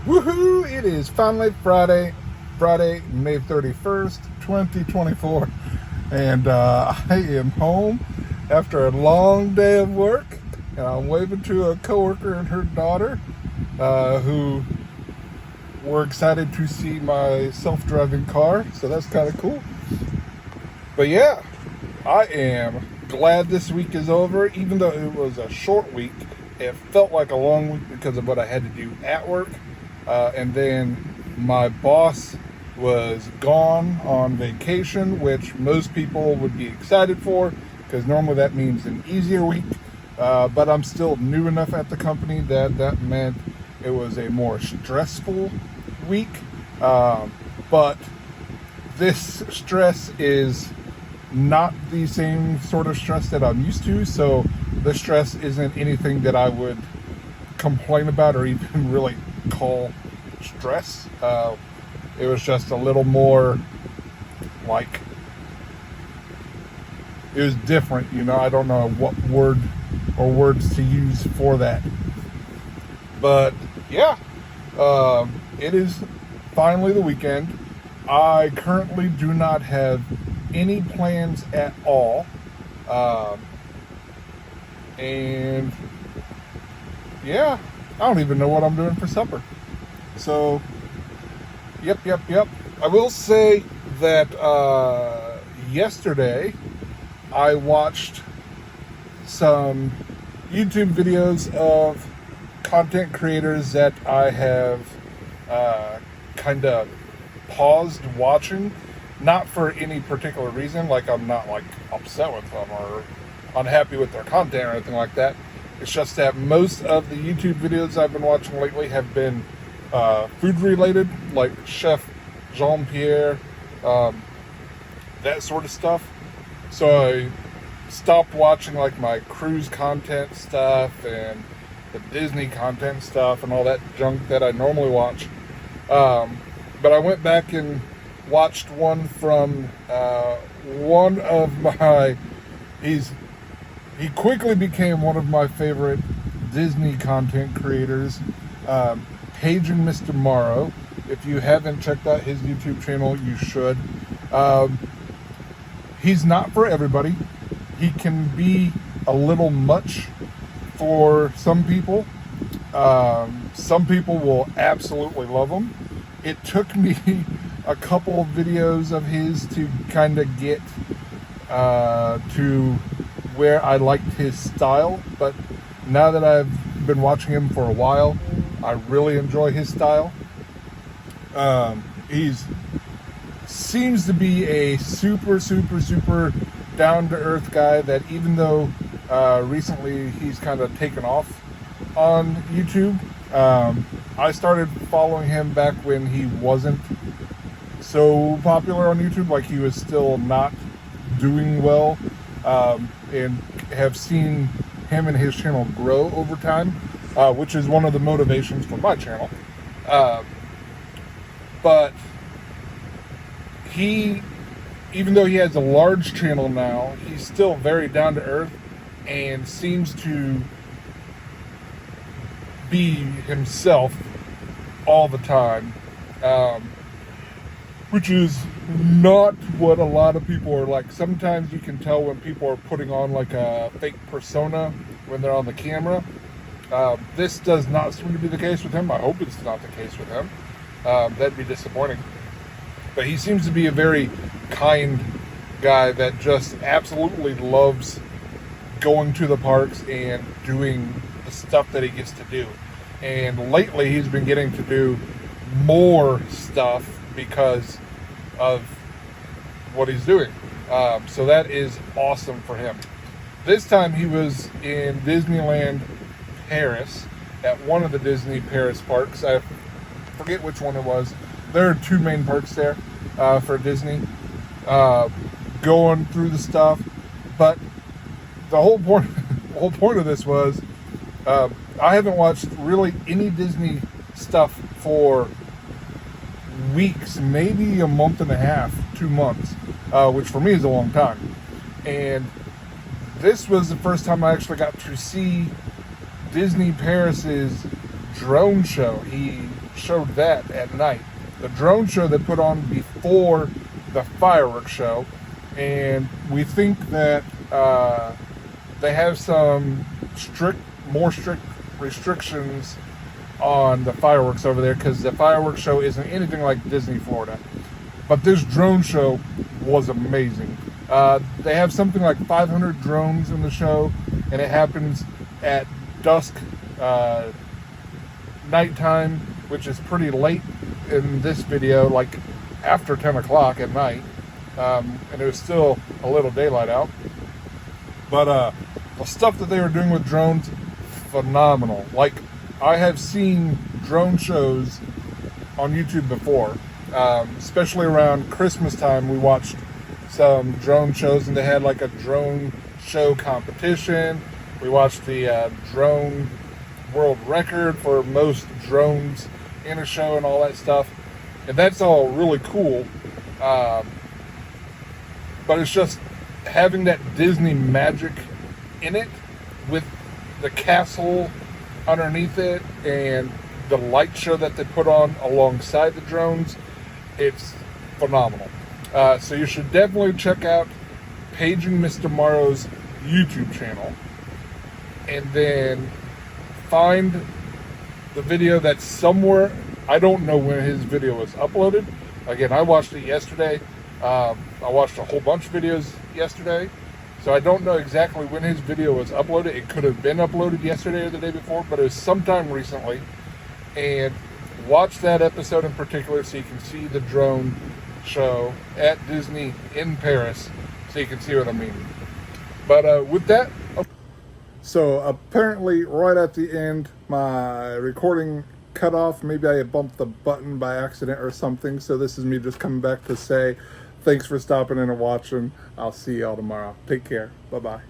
Woohoo! It is finally Friday, May 31st, 2024. And I am home after a long day of work. And I'm waving to a coworker and her daughter who were excited to see my self-driving car. So that's kind of cool. But yeah, I am glad this week is over. Even though it was a short week, it felt like a long week because of what I had to do at work. And then my boss was gone on vacation, which most people would be excited for because normally that means an easier week. But I'm still new enough at the company that meant it was a more stressful week. But this stress is not the same sort of stress that I'm used to. So the stress isn't anything that I would complain about or even really call stress. It was just a little more like, it was different, I don't know what word or words to use for that. But yeah, it is finally the weekend. I currently do not have any plans at all. And yeah, I don't even know what I'm doing for supper. So, yep. I will say that yesterday I watched some YouTube videos of content creators that I have kind of paused watching. Not for any particular reason, like I'm not like upset with them or unhappy with their content or anything like that. It's just that most of the YouTube videos I've been watching lately have been food related, like Chef Jean-Pierre, that sort of stuff. So I stopped watching like my cruise content stuff and the Disney content stuff and all that junk that I normally watch. But I went back and watched one from one of my, he quickly became one of my favorite Disney content creators, Paging Mr. Morrow. If you haven't checked out his YouTube channel, you should. He's not for everybody. He can be a little much for some people. Some people will absolutely love him. It took me a couple of videos of his to kind of get to where I liked his style, but now that I've been watching him for a while, I really enjoy his style. He's seems to be a super down-to-earth guy that even though recently he's kind of taken off on YouTube, I started following him back when he wasn't so popular on YouTube, like he was still not doing well, and have seen him and his channel grow over time, which is one of the motivations for my channel. But he, even though he has a large channel now, he's still very down to earth and seems to be himself all the time, which is not what a lot of people are like. Sometimes you can tell when people are putting on like a fake persona when they're on the camera. This does not seem to be the case with him. I hope it's not the case with him. That'd be disappointing. But he seems to be a very kind guy that just absolutely loves going to the parks and doing the stuff that he gets to do. And lately he's been getting to do more stuff because of what he's doing. So that is awesome for him. This time he was in Disneyland Paris at one of the Disney Paris parks. I forget which one it was. There are two main parks there for Disney. Going through the stuff, but the whole point of this was I haven't watched really any Disney stuff for weeks, maybe a month and a half, 2 months, which for me is a long time. And this was the first time I actually got to see Disney Paris's drone show. He showed that at night. The drone show they put on before the fireworks show, and we think that they have some more strict restrictions on the fireworks over there, because the fireworks show isn't anything like Disney Florida. But this drone show was amazing. They have something like 500 drones in the show, and it happens at dusk, nighttime, which is pretty late in this video, like after 10 o'clock at night, and it was still a little daylight out. But the stuff that they were doing with drones, phenomenal. Like, I have seen drone shows on YouTube before, especially around Christmas time. We watched some drone shows, and they had like a drone show competition. We watched the drone world record for most drones in a show and all that stuff, and that's all really cool. But it's just having that Disney magic in it, with the castle underneath it and the light show that they put on alongside the drones. It's phenomenal. So you should definitely check out Paging Mr. Morrow's YouTube channel, and then find the video that's somewhere. I don't know when his video was uploaded. Again, I watched it yesterday. I watched a whole bunch of videos yesterday, so I don't know exactly when his video was uploaded. It could have been uploaded yesterday or the day before, but it was sometime recently. And watch that episode in particular so you can see the drone show at Disney in Paris, so you can see what I mean. But with that, so apparently right at the end, my recording cut off. Maybe I bumped the button by accident or something. So this is me just coming back to say thanks for stopping in and watching. I'll see y'all tomorrow. Take care. Bye-bye.